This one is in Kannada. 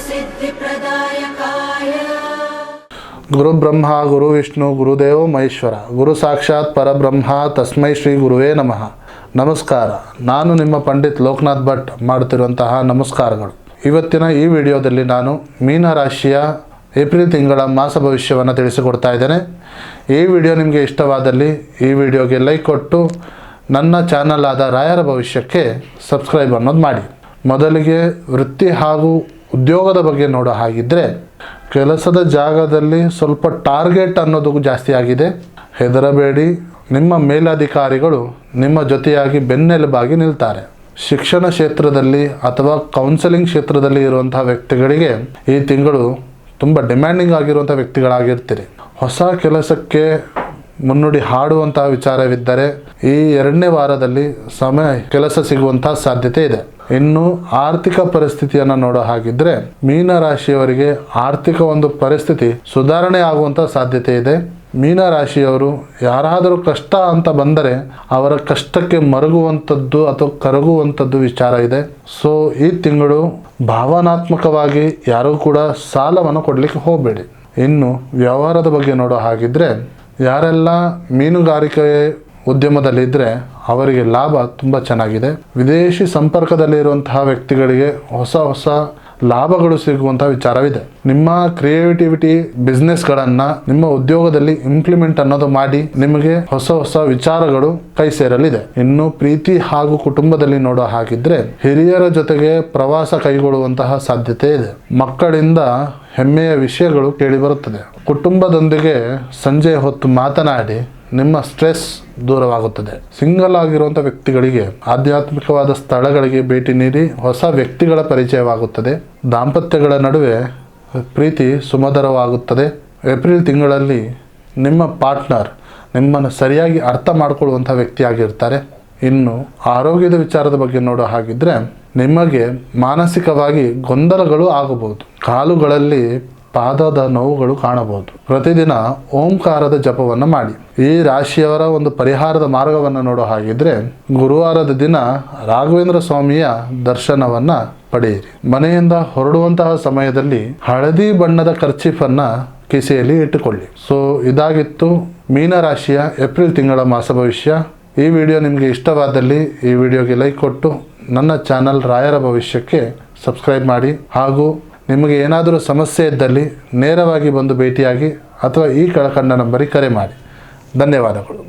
सिद्धिप्रदायकाय गुरु ब्रह्मा गुरु विष्णु गुरुदेव महेश्वर गुरु साक्षाತ್ ಪರಬ್ರಹ್ಮ ತಸ್ಮೈ ಶ್ರೀ ಗುರುವೇ ನಮಃ. ನಮಸ್ಕಾರ. ನಾನು ನಿಮ್ಮ ಪಂಡಿತ್ ಲೋಕನಾಥ್ ಭಟ್ ಮಾಡುತ್ತಿರುವಂತಹ ನಮಸ್ಕಾರಗಳು. ಇವತ್ತಿನ ಈ ವಿಡಿಯೋದಲ್ಲಿ ನಾನು ಮೀನ ರಾಶಿಯ ಏಪ್ರಿಲ್ ತಿಂಗಳ ಮಾಸ ಭವಿಷ್ಯವನ್ನು ತಿಳಿಸಿಕೊಡ್ತಾ ಇದ್ದೇನೆ. ಈ ವಿಡಿಯೋ ನಿಮಗೆ ಇಷ್ಟವಾದಲ್ಲಿ ಈ ವಿಡಿಯೋಗೆ ಲೈಕ್ ಕೊಟ್ಟು ನನ್ನ ಚಾನಲ್ ಆದ ರಾಯರ ಭವಿಷ್ಯಕ್ಕೆ ಸಬ್ಸ್ಕ್ರೈಬ್ ಅನ್ನೋದು ಮಾಡಿ. ಮೊದಲಿಗೆ ವೃತ್ತಿ ಹಾಗೂ ಉದ್ಯೋಗದ ಬಗ್ಗೆ ನೋಡೋ ಹಾಗಿದ್ದರೆ ಕೆಲಸದ ಜಾಗದಲ್ಲಿ ಸ್ವಲ್ಪ ಟಾರ್ಗೆಟ್ ಅನ್ನೋದು ಜಾಸ್ತಿ ಆಗಿದೆ. ಹೆದರಬೇಡಿ, ನಿಮ್ಮ ಮೇಲಧಿಕಾರಿಗಳು ನಿಮ್ಮ ಜೊತೆಯಾಗಿ ಬೆನ್ನೆಲುಬಾಗಿ ನಿಲ್ತಾರೆ. ಶಿಕ್ಷಣ ಕ್ಷೇತ್ರದಲ್ಲಿ ಅಥವಾ ಕೌನ್ಸೆಲಿಂಗ್ ಕ್ಷೇತ್ರದಲ್ಲಿ ಇರುವಂತಹ ವ್ಯಕ್ತಿಗಳಿಗೆ ಈ ತಿಂಗಳು ತುಂಬ ಡಿಮ್ಯಾಂಡಿಂಗ್ ಆಗಿರುವಂಥ ವ್ಯಕ್ತಿಗಳಾಗಿರ್ತೀರಿ. ಹೊಸ ಕೆಲಸಕ್ಕೆ ಮುನ್ನುಡಿ ಹಾಡುವಂತಹ ವಿಚಾರವಿದ್ದರೆ ಈ 2ನೇ ವಾರದಲ್ಲಿ ಕೆಲಸ ಸಿಗುವಂತಹ ಸಾಧ್ಯತೆ ಇದೆ. ಇನ್ನು ಆರ್ಥಿಕ ಪರಿಸ್ಥಿತಿಯನ್ನು ನೋಡೋ ಹಾಗಿದ್ರೆ ಮೀನರಾಶಿಯವರಿಗೆ ಆರ್ಥಿಕ ಒಂದು ಪರಿಸ್ಥಿತಿ ಸುಧಾರಣೆ ಆಗುವಂಥ ಸಾಧ್ಯತೆ ಇದೆ. ಮೀನರಾಶಿಯವರು ಯಾರಾದರೂ ಕಷ್ಟ ಅಂತ ಬಂದರೆ ಅವರ ಕಷ್ಟಕ್ಕೆ ಮರುಗುವಂಥದ್ದು ಅಥವಾ ಕರಗುವಂಥದ್ದು ವಿಚಾರ ಇದೆ. ಸೊ ಈ ತಿಂಗಳು ಭಾವನಾತ್ಮಕವಾಗಿ ಯಾರೂ ಕೂಡ ಸಾಲವನ್ನು ಕೊಡಲಿಕ್ಕೆ ಹೋಗಬೇಡಿ. ಇನ್ನು ವ್ಯವಹಾರದ ಬಗ್ಗೆ ನೋಡೋ ಹಾಗಿದ್ರೆ ಯಾರೆಲ್ಲ ಮೀನುಗಾರಿಕೆ ಉದ್ಯಮದಲ್ಲಿದ್ದರೆ ಅವರಿಗೆ ಲಾಭ ತುಂಬ ಚೆನ್ನಾಗಿದೆ. ವಿದೇಶಿ ಸಂಪರ್ಕದಲ್ಲಿರುವಂತಹ ವ್ಯಕ್ತಿಗಳಿಗೆ ಹೊಸ ಲಾಭಗಳು ಸಿಗುವಂಥ ವಿಚಾರವಿದೆ. ನಿಮ್ಮ ಕ್ರಿಯೇಟಿವಿಟಿ ಬಿಸ್ನೆಸ್ಗಳನ್ನು ನಿಮ್ಮ ಉದ್ಯೋಗದಲ್ಲಿ ಇಂಪ್ಲಿಮೆಂಟ್ ಅನ್ನೋದು ಮಾಡಿ ನಿಮಗೆ ಹೊಸ ವಿಚಾರಗಳು ಕೈ ಸೇರಲಿದೆ. ಇನ್ನು ಪ್ರೀತಿ ಹಾಗೂ ಕುಟುಂಬದಲ್ಲಿ ನೋಡೋ ಹಾಗಿದ್ರೆ ಹಿರಿಯರ ಜೊತೆಗೆ ಪ್ರವಾಸ ಕೈಗೊಳ್ಳುವಂತಹ ಸಾಧ್ಯತೆ ಇದೆ. ಮಕ್ಕಳಿಂದ ಹೆಮ್ಮೆಯ ವಿಷಯಗಳು ಕೇಳಿಬರುತ್ತದೆ. ಕುಟುಂಬದೊಂದಿಗೆ ಸಂಜೆ ಹೊತ್ತು ಮಾತನಾಡಿ ನಿಮ್ಮ ಸ್ಟ್ರೆಸ್ ದೂರವಾಗುತ್ತದೆ. ಸಿಂಗಲ್ ಆಗಿರುವಂಥ ವ್ಯಕ್ತಿಗಳಿಗೆ ಆಧ್ಯಾತ್ಮಿಕವಾದ ಸ್ಥಳಗಳಿಗೆ ಭೇಟಿ ನೀಡಿ ಹೊಸ ವ್ಯಕ್ತಿಗಳ ಪರಿಚಯವಾಗುತ್ತದೆ. ದಾಂಪತ್ಯಗಳ ನಡುವೆ ಪ್ರೀತಿ ಸುಮಧುರವಾಗುತ್ತದೆ. ಏಪ್ರಿಲ್ ತಿಂಗಳಲ್ಲಿ ನಿಮ್ಮ ಪಾರ್ಟ್ನರ್ ನಿಮ್ಮನ್ನು ಸರಿಯಾಗಿ ಅರ್ಥ ಮಾಡಿಕೊಳ್ಳುವಂಥ ವ್ಯಕ್ತಿಯಾಗಿರ್ತಾರೆ. ಇನ್ನು ಆರೋಗ್ಯದ ವಿಚಾರದ ಬಗ್ಗೆ ನೋಡೋ ಹಾಗಿದ್ರೆ ನಿಮಗೆ ಮಾನಸಿಕವಾಗಿ ಗೊಂದಲಗಳು ಆಗಬಹುದು. ಕಾಲುಗಳಲ್ಲಿ ಪಾದದ ನೋವುಗಳು ಕಾಣಬಹುದು. ಪ್ರತಿದಿನ ಓಂಕಾರದ ಜಪವನ್ನು ಮಾಡಿ. ಈ ರಾಶಿಯವರ ಒಂದು ಪರಿಹಾರದ ಮಾರ್ಗವನ್ನು ನೋಡೋ ಹಾಗಿದ್ರೆ ಗುರುವಾರದ ದಿನ ರಾಘವೇಂದ್ರ ಸ್ವಾಮಿಯ ದರ್ಶನವನ್ನು ಪಡೆಯಿರಿ. ಮನೆಯಿಂದ ಹೊರಡುವಂತಹ ಸಮಯದಲ್ಲಿ ಹಳದಿ ಬಣ್ಣದ ಕರ್ಚೀಫನ್ನು ಕಿಸೆಯಲ್ಲಿ ಇಟ್ಟುಕೊಳ್ಳಿ. ಸೊ ಇದಾಗಿತ್ತು ಮೀನರಾಶಿಯ ಏಪ್ರಿಲ್ ತಿಂಗಳ ಮಾಸ ಭವಿಷ್ಯ. ಈ ವಿಡಿಯೋ ನಿಮಗೆ ಇಷ್ಟವಾದಲ್ಲಿ ಈ ವಿಡಿಯೋಗೆ ಲೈಕ್ ಕೊಟ್ಟು ನನ್ನ ಚಾನಲ್ ರಾಯರ ಭವಿಷ್ಯಕ್ಕೆ ಸಬ್ಸ್ಕ್ರೈಬ್ ಮಾಡಿ. ಹಾಗೂ ನಿಮಗೆ ಏನಾದರೂ ಸಮಸ್ಯೆ ಇದ್ದಲ್ಲಿ ನೇರವಾಗಿ ಬಂದು ಭೇಟಿಯಾಗಿ ಅಥವಾ ಈ ಕೆಳಕಂಡ ನಂಬರಿಗೆ ಕರೆ ಮಾಡಿ. ಧನ್ಯವಾದಗಳು.